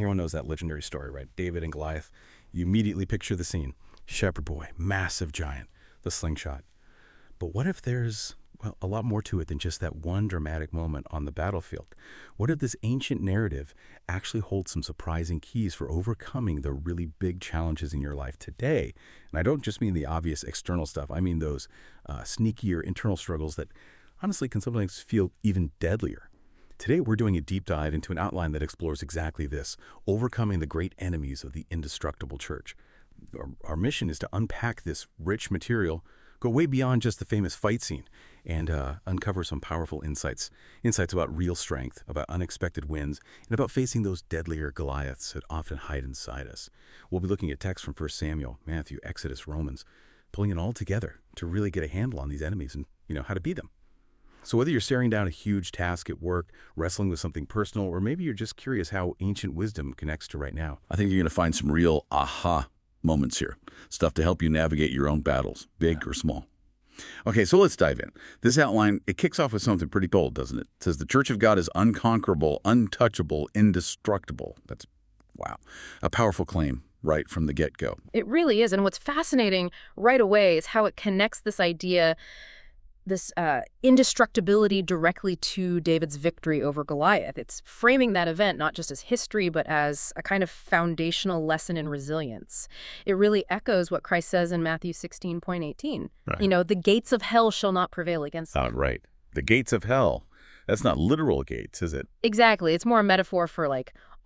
Everyone knows that legendary story, right? David and Goliath. You immediately picture the scene. Shepherd boy, massive giant, the slingshot. But what if there's, well, a lot more to it than just that one dramatic moment on the battlefield? What if this ancient narrative actually holds some surprising keys for overcoming the really big challenges in your life today? And I don't just mean the obvious external stuff. I mean those sneakier internal struggles that honestly can sometimes feel even deadlier. Today, we're doing a deep dive into an outline that explores exactly this, overcoming the great enemies of the indestructible church. Our mission is to unpack this rich material, go way beyond just the famous fight scene, and uncover some powerful insights about real strength, about unexpected wins, and about facing those deadlier Goliaths that often hide inside us. We'll be looking at texts from 1 Samuel, Matthew, Exodus, Romans, pulling it all together to really get a handle on these enemies and, how to beat them. So whether you're staring down a huge task at work, wrestling with something personal, or maybe you're just curious how ancient wisdom connects to right now, I think you're going to find some real aha moments here. Stuff to help you navigate your own battles, big or small. Okay, so let's dive in. This outline, it kicks off with something pretty bold, doesn't it? It says the Church of God is unconquerable, untouchable, indestructible. That's, wow, a powerful claim right from the get-go. It really is. And what's fascinating right away is how it connects this idea, this indestructibility, directly to David's victory over Goliath. It's framing that event not just as history, but as a kind of foundational lesson in resilience. It really echoes what Christ says in Matthew 16:18. Right. The gates of hell shall not prevail against them. Right. The gates of hell. That's not literal gates, is it? Exactly. It's more a metaphor for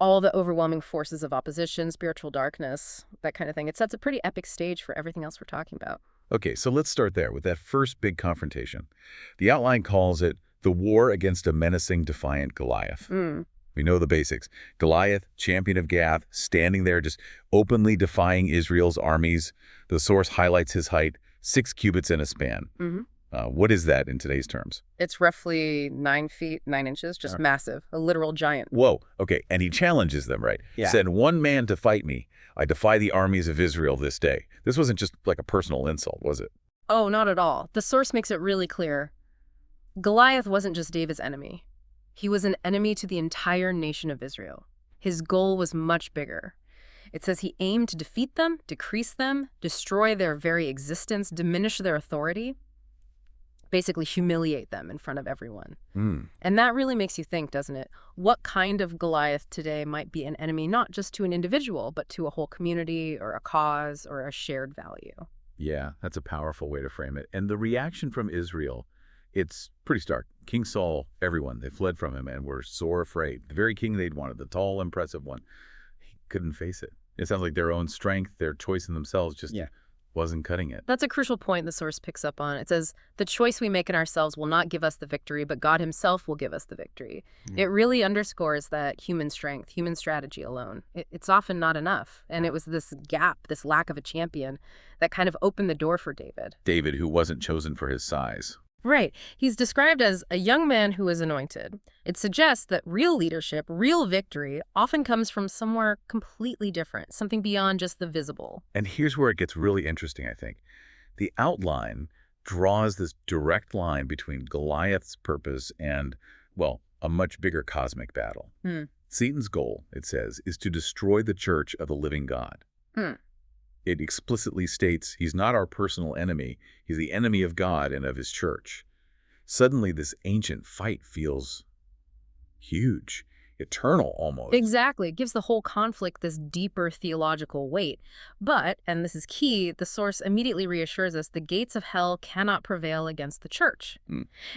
all the overwhelming forces of opposition, spiritual darkness, that kind of thing. It sets a pretty epic stage for everything else we're talking about. Okay, so let's start there with that first big confrontation. The outline calls it the war against a menacing, defiant Goliath. We know the basics. Goliath, champion of Gath, standing there just openly defying Israel's armies. The source highlights his height, 6 cubits in a span. What is that in today's terms? It's roughly 9 feet, 9 inches, just massive, a literal giant. Whoa, okay, and he challenges them, right? Yeah. Send one man to fight me. I defy the armies of Israel this day. This wasn't just like a personal insult, was it? Oh, not at all. The source makes it really clear. Goliath wasn't just David's enemy. He was an enemy to the entire nation of Israel. His goal was much bigger. It says he aimed to defeat them, decrease them, destroy their very existence, diminish their authority, basically humiliate them in front of everyone. And that really makes you think, doesn't it? What kind of Goliath today might be an enemy not just to an individual, but to a whole community or a cause or a shared value? Yeah, that's a powerful way to frame it. And the reaction from Israel, it's pretty stark. King Saul, everyone, they fled from him and were sore afraid. The very king they'd wanted, the tall, impressive one, he couldn't face it. It sounds like their own strength, their choice in themselves just wasn't cutting it. That's a crucial point the source picks up on. It says, the choice we make in ourselves will not give us the victory, but God himself will give us the victory. It really underscores that human strength, human strategy alone, it's often not enough. And it was this gap, this lack of a champion, that kind of opened the door for David. David, who wasn't chosen for his size. Right. He's described as a young man who is anointed. It suggests that real leadership, real victory, often comes from somewhere completely different, something beyond just the visible. And here's where it gets really interesting, I think. The outline draws this direct line between Goliath's purpose and, well, a much bigger cosmic battle. Satan's goal, it says, is to destroy the church of the living God. It explicitly states he's not our personal enemy. He's the enemy of God and of his church. Suddenly, this ancient fight feels huge, eternal almost. Exactly. It gives the whole conflict this deeper theological weight. But, and this is key, the source immediately reassures us the gates of hell cannot prevail against the church.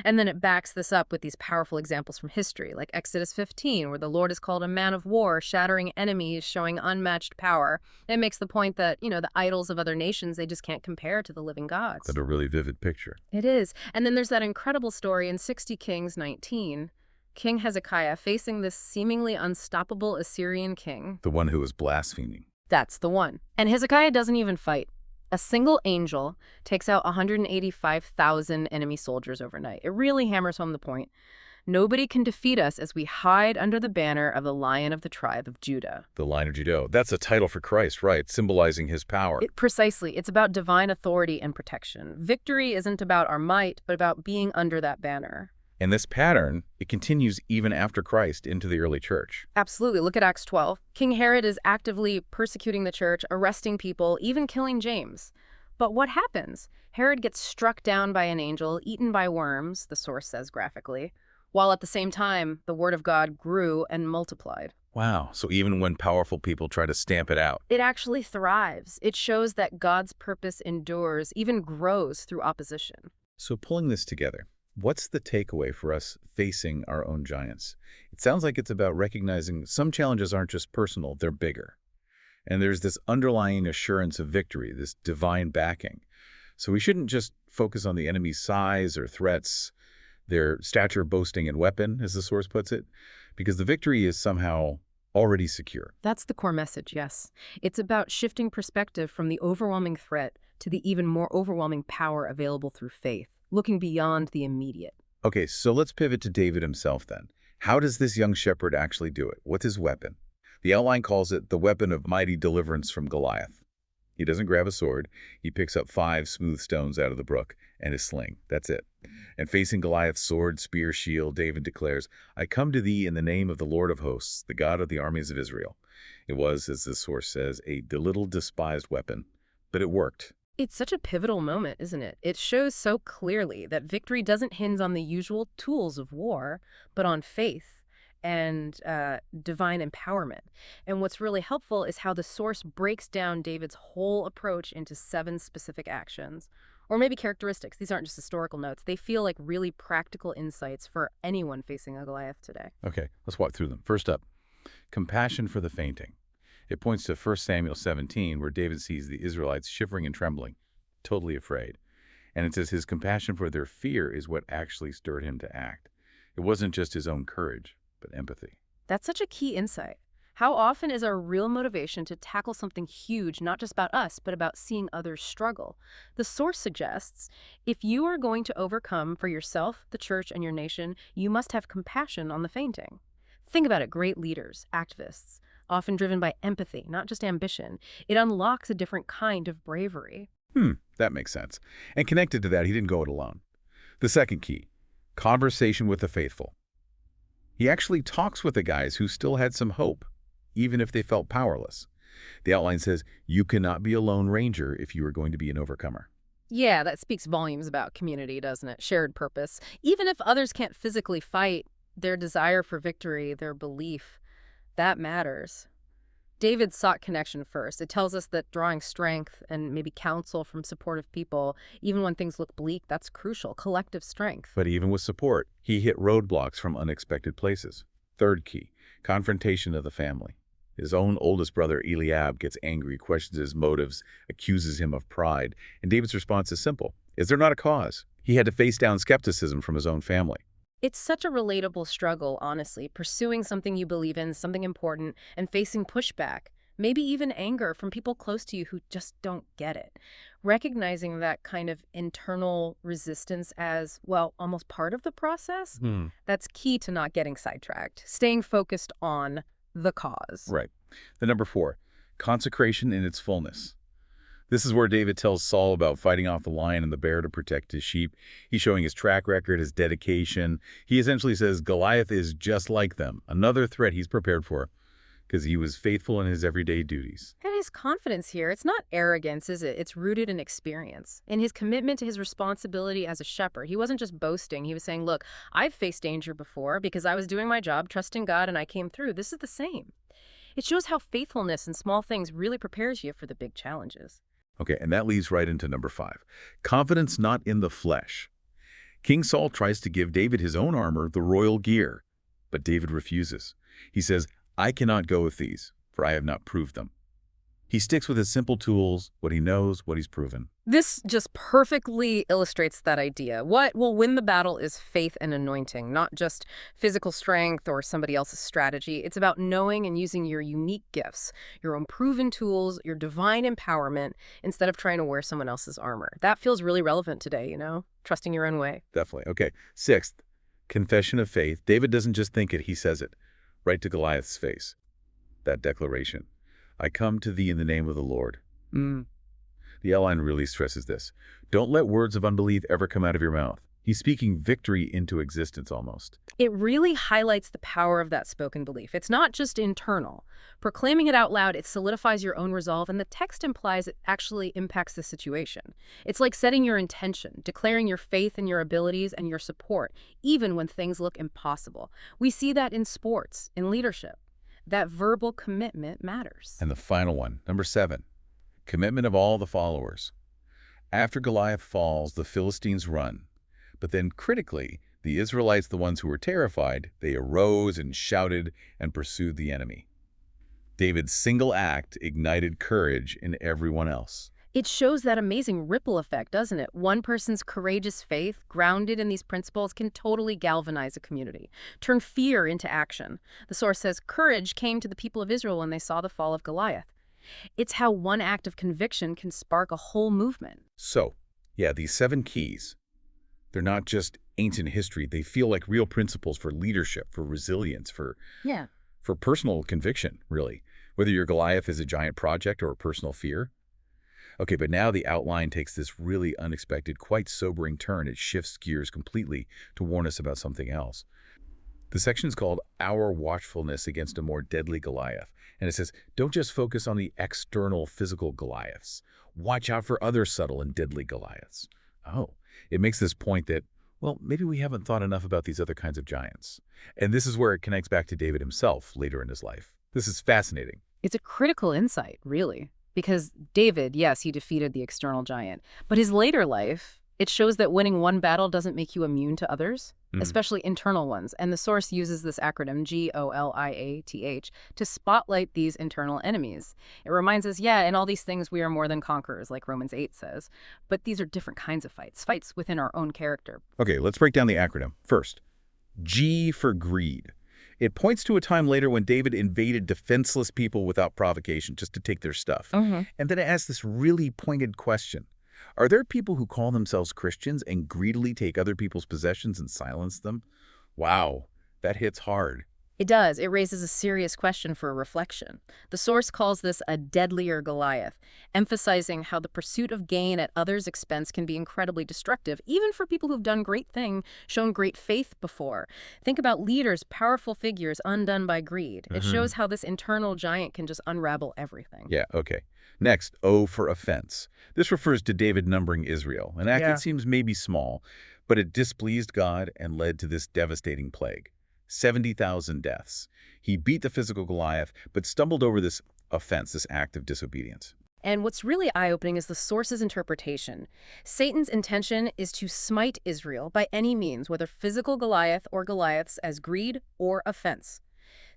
And then it backs this up with these powerful examples from history, like Exodus 15, where the Lord is called a man of war, shattering enemies, showing unmatched power. It makes the point that, the idols of other nations, they just can't compare to the living gods. That's a really vivid picture. It is. And then there's that incredible story in 60 Kings 19, King Hezekiah facing this seemingly unstoppable Assyrian king. The one who was blaspheming. That's the one. And Hezekiah doesn't even fight. A single angel takes out 185,000 enemy soldiers overnight. It really hammers home the point. Nobody can defeat us as we hide under the banner of the Lion of the tribe of Judah. The Lion of Judah. That's a title for Christ, right? Symbolizing his power. Precisely. It's about divine authority and protection. Victory isn't about our might, but about being under that banner. And this pattern, it continues even after Christ into the early church. Absolutely. Look at Acts 12. King Herod is actively persecuting the church, arresting people, even killing James. But what happens? Herod gets struck down by an angel, eaten by worms, the source says graphically, while at the same time, the word of God grew and multiplied. Wow. So even when powerful people try to stamp it out. It actually thrives. It shows that God's purpose endures, even grows through opposition. So pulling this together, what's the takeaway for us facing our own giants? It sounds like it's about recognizing some challenges aren't just personal, they're bigger. And there's this underlying assurance of victory, this divine backing. So we shouldn't just focus on the enemy's size or threats, their stature, boasting, and weapon, as the source puts it, because the victory is somehow already secure. That's the core message, yes. It's about shifting perspective from the overwhelming threat to the even more overwhelming power available through faith, looking beyond the immediate. Okay, so let's pivot to David himself then. How does this young shepherd actually do it? What's his weapon? The outline calls it the weapon of mighty deliverance from Goliath. He doesn't grab a sword. He picks up 5 smooth stones out of the brook and his sling. That's it. And facing Goliath's sword, spear, shield, David declares, "I come to thee in the name of the Lord of hosts, the God of the armies of Israel." It was, as this source says, a little despised weapon, but it worked. It's such a pivotal moment, isn't it? It shows so clearly that victory doesn't hinge on the usual tools of war, but on faith and divine empowerment. And what's really helpful is how the source breaks down David's whole approach into 7 specific actions, or maybe characteristics. These aren't just historical notes. They feel like really practical insights for anyone facing a Goliath today. Okay, let's walk through them. First up, compassion for the fainting. It points to 1 Samuel 17, where David sees the Israelites shivering and trembling, totally afraid. And it says his compassion for their fear is what actually stirred him to act. It wasn't just his own courage, but empathy. That's such a key insight. How often is our real motivation to tackle something huge, not just about us, but about seeing others struggle? The source suggests, if you are going to overcome for yourself, the church, and your nation, you must have compassion on the fainting. Think about it, great leaders, activists, often driven by empathy, not just ambition. It unlocks a different kind of bravery. That makes sense. And connected to that, he didn't go it alone. The second key, conversation with the faithful. He actually talks with the guys who still had some hope, even if they felt powerless. The outline says, you cannot be a lone ranger if you are going to be an overcomer. Yeah, that speaks volumes about community, doesn't it? Shared purpose. Even if others can't physically fight, their desire for victory, their belief, that matters. David sought connection first. It tells us that drawing strength and maybe counsel from supportive people, even when things look bleak, that's crucial, collective strength. But even with support, he hit roadblocks from unexpected places. Third key, confrontation of the family. His own oldest brother, Eliab, gets angry, questions his motives, accuses him of pride. And David's response is simple. Is there not a cause? He had to face down skepticism from his own family. It's such a relatable struggle, honestly, pursuing something you believe in, something important, and facing pushback, maybe even anger from people close to you who just don't get it. Recognizing that kind of internal resistance as, well, almost part of the process, that's key to not getting sidetracked, staying focused on the cause. Right. The number 4, consecration in its fullness. This is where David tells Saul about fighting off the lion and the bear to protect his sheep. He's showing his track record, his dedication. He essentially says Goliath is just like them, another threat he's prepared for, because he was faithful in his everyday duties. And his confidence here, it's not arrogance, is it? It's rooted in experience. In his commitment to his responsibility as a shepherd, he wasn't just boasting. He was saying, look, I've faced danger before because I was doing my job, trusting God, and I came through. This is the same. It shows how faithfulness in small things really prepares you for the big challenges. Okay, and that leads right into number 5. Confidence not in the flesh. King Saul tries to give David his own armor, the royal gear, but David refuses. He says, I cannot go with these, for I have not proved them. He sticks with his simple tools, what he knows, what he's proven. This just perfectly illustrates that idea. What will win the battle is faith and anointing, not just physical strength or somebody else's strategy. It's about knowing and using your unique gifts, your own proven tools, your divine empowerment, instead of trying to wear someone else's armor. That feels really relevant today, you know? Trusting your own way. Definitely. Okay. 6th, confession of faith. David doesn't just think it, he says it, right to Goliath's face. That declaration. I come to thee in the name of the Lord. The outline really stresses this. Don't let words of unbelief ever come out of your mouth. He's speaking victory into existence almost. It really highlights the power of that spoken belief. It's not just internal. Proclaiming it out loud, it solidifies your own resolve, and the text implies it actually impacts the situation. It's like setting your intention, declaring your faith in your abilities and your support, even when things look impossible. We see that in sports, in leadership. That verbal commitment matters. And the final one, number 7, commitment of all the followers. After Goliath falls, the Philistines run. But then critically, the Israelites, the ones who were terrified, they arose and shouted and pursued the enemy. David's single act ignited courage in everyone else. It shows that amazing ripple effect, doesn't it? One person's courageous faith, grounded in these principles, can totally galvanize a community, turn fear into action. The source says courage came to the people of Israel when they saw the fall of Goliath. It's how one act of conviction can spark a whole movement. So, yeah, these 7 keys, they're not just ancient history. They feel like real principles for leadership, for resilience, for personal conviction, really. Whether your Goliath is a giant project or a personal fear. Okay, but now the outline takes this really unexpected, quite sobering turn. It shifts gears completely to warn us about something else. The section is called Our Watchfulness Against a More Deadly Goliath. And it says, don't just focus on the external physical Goliaths. Watch out for other subtle and deadly Goliaths. Oh, it makes this point that, well, maybe we haven't thought enough about these other kinds of giants. And this is where it connects back to David himself later in his life. This is fascinating. It's a critical insight, really. Because David, yes, he defeated the external giant. But his later life, it shows that winning one battle doesn't make you immune to others, especially internal ones. And the source uses this acronym, GOLIATH, to spotlight these internal enemies. It reminds us, yeah, in all these things we are more than conquerors, like Romans 8 says. But these are different kinds of fights within our own character. Okay, let's break down the acronym. First, G for greed. It points to a time later when David invaded defenseless people without provocation just to take their stuff. And then it asks this really pointed question. Are there people who call themselves Christians and greedily take other people's possessions and silence them? Wow, that hits hard. It does. It raises a serious question for reflection. The source calls this a deadlier Goliath, emphasizing how the pursuit of gain at others' expense can be incredibly destructive, even for people who've done great things, shown great faith before. Think about leaders, powerful figures undone by greed. It shows how this internal giant can just unravel everything. Yeah, okay. Next, O for offense. This refers to David numbering Israel, an act that seems maybe small, but it displeased God and led to this devastating plague. 70,000 deaths. He beat the physical Goliath, but stumbled over this offense, this act of disobedience. And what's really eye-opening is the source's interpretation. Satan's intention is to smite Israel by any means, whether physical Goliath or Goliaths, as greed or offense.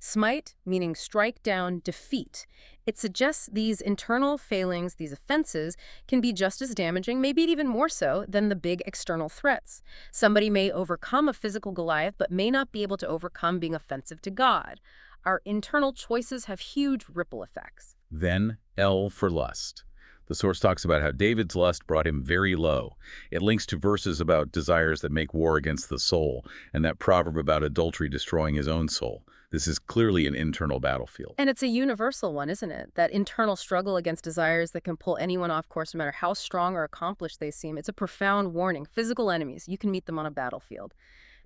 Smite, meaning strike down, defeat. It suggests these internal failings, these offenses, can be just as damaging, maybe even more so, than the big external threats. Somebody may overcome a physical Goliath, but may not be able to overcome being offensive to God. Our internal choices have huge ripple effects. Then, L for lust. The source talks about how David's lust brought him very low. It links to verses about desires that make war against the soul, and that proverb about adultery destroying his own soul. This is clearly an internal battlefield. And it's a universal one, isn't it? That internal struggle against desires that can pull anyone off course no matter how strong or accomplished they seem. It's a profound warning. Physical enemies, you can meet them on a battlefield.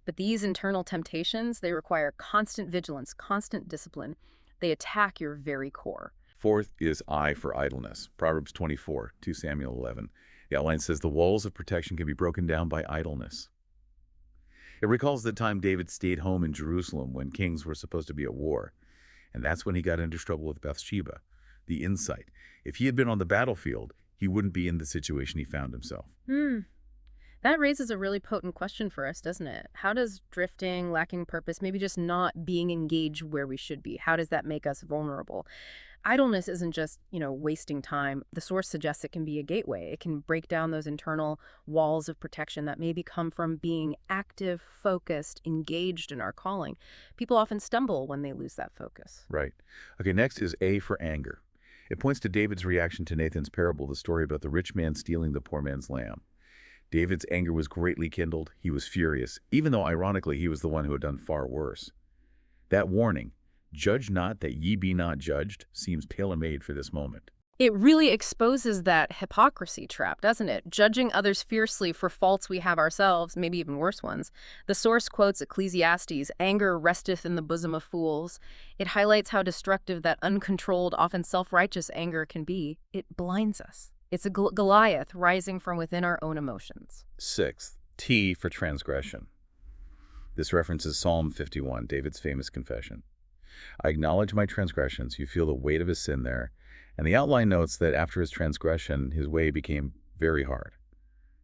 But these internal temptations, they require constant vigilance, constant discipline. They attack your very core. Fourth is I for idleness. Proverbs 24, 2 Samuel 11. The outline says the walls of protection can be broken down by idleness. It recalls the time David stayed home in Jerusalem when kings were supposed to be at war. And that's when he got into trouble with Bathsheba. The insight. If he had been on the battlefield, he wouldn't be in the situation he found himself. That raises a really potent question for us, doesn't it? How does drifting, lacking purpose, maybe just not being engaged where we should be, how does that make us vulnerable? Idleness isn't just, wasting time. The source suggests it can be a gateway. It can break down those internal walls of protection that maybe come from being active, focused, engaged in our calling. People often stumble when they lose that focus. Right. Okay, next is A for anger. It points to David's reaction to Nathan's parable, the story about the rich man stealing the poor man's lamb. David's anger was greatly kindled. He was furious, even though, ironically, he was the one who had done far worse. That warning, judge not that ye be not judged, seems tailor-made for this moment. It really exposes that hypocrisy trap, doesn't it? Judging others fiercely for faults we have ourselves, maybe even worse ones. The source quotes Ecclesiastes, "Anger resteth in the bosom of fools." It highlights how destructive that uncontrolled, often self-righteous anger can be. It blinds us. It's a Goliath rising from within our own emotions. Sixth, T for transgression. This references Psalm 51, David's famous confession. I acknowledge my transgressions. You feel the weight of his sin there. And the outline notes that after his transgression, his way became very hard.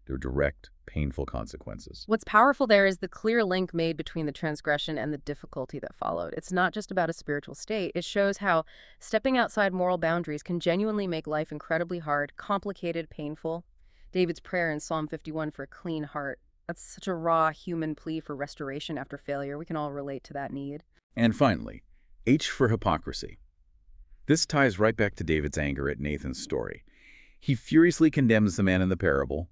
There were direct, painful consequences. What's powerful there is the clear link made between the transgression and the difficulty that followed. It's not just about a spiritual state. It shows how stepping outside moral boundaries can genuinely make life incredibly hard, complicated, painful. David's prayer in Psalm 51 for a clean heart. That's such a raw human plea for restoration after failure. We can all relate to that need. And finally, H for hypocrisy. This ties right back to David's anger at Nathan's story. He furiously condemns the man in the parable,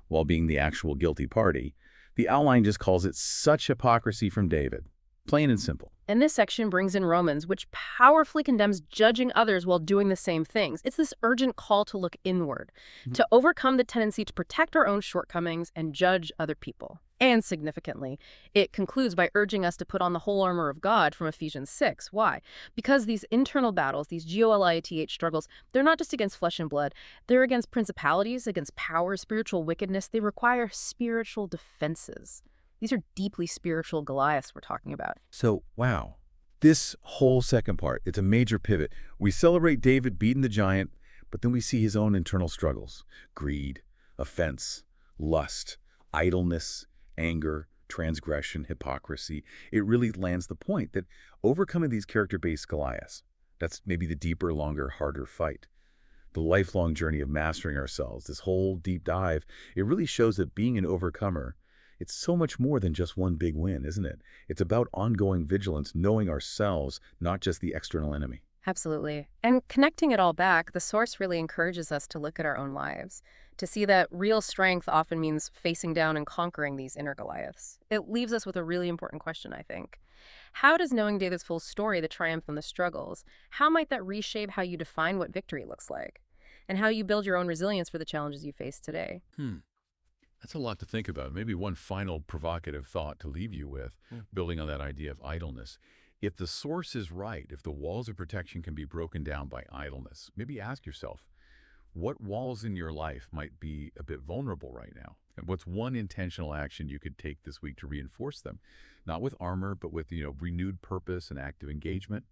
while being the actual guilty party. The outline just calls it such hypocrisy from David. Plain and simple. And this section brings in Romans, which powerfully condemns judging others while doing the same things. It's this urgent call to look inward, to overcome the tendency to protect our own shortcomings and judge other people. And significantly, it concludes by urging us to put on the whole armor of God from Ephesians 6. Why? Because these internal battles, these Goliath struggles, they're not just against flesh and blood. They're against principalities, against power, spiritual wickedness. They require spiritual defenses. These are deeply spiritual Goliaths we're talking about. So, wow. This whole second part, it's a major pivot. We celebrate David beating the giant, but then we see his own internal struggles. Greed, offense, lust, idleness, anger, transgression, hypocrisy. It really lands the point that overcoming these character-based Goliaths, that's maybe the deeper, longer, harder fight. The lifelong journey of mastering ourselves, this whole deep dive, it really shows that being an overcomer, it's so much more than just one big win, isn't it? It's about ongoing vigilance, knowing ourselves, not just the external enemy. Absolutely. And connecting it all back, the source really encourages us to look at our own lives, to see that real strength often means facing down and conquering these inner Goliaths. It leaves us with a really important question, I think. How does knowing David's full story, the triumph and the struggles, how might that reshape how you define what victory looks like? And how you build your own resilience for the challenges you face today? That's a lot to think about. Maybe one final provocative thought to leave you with, building on that idea of idleness. If the source is right, if the walls of protection can be broken down by idleness, maybe ask yourself, what walls in your life might be a bit vulnerable right now? And what's one intentional action you could take this week to reinforce them? Not with armor, but with, renewed purpose and active engagement.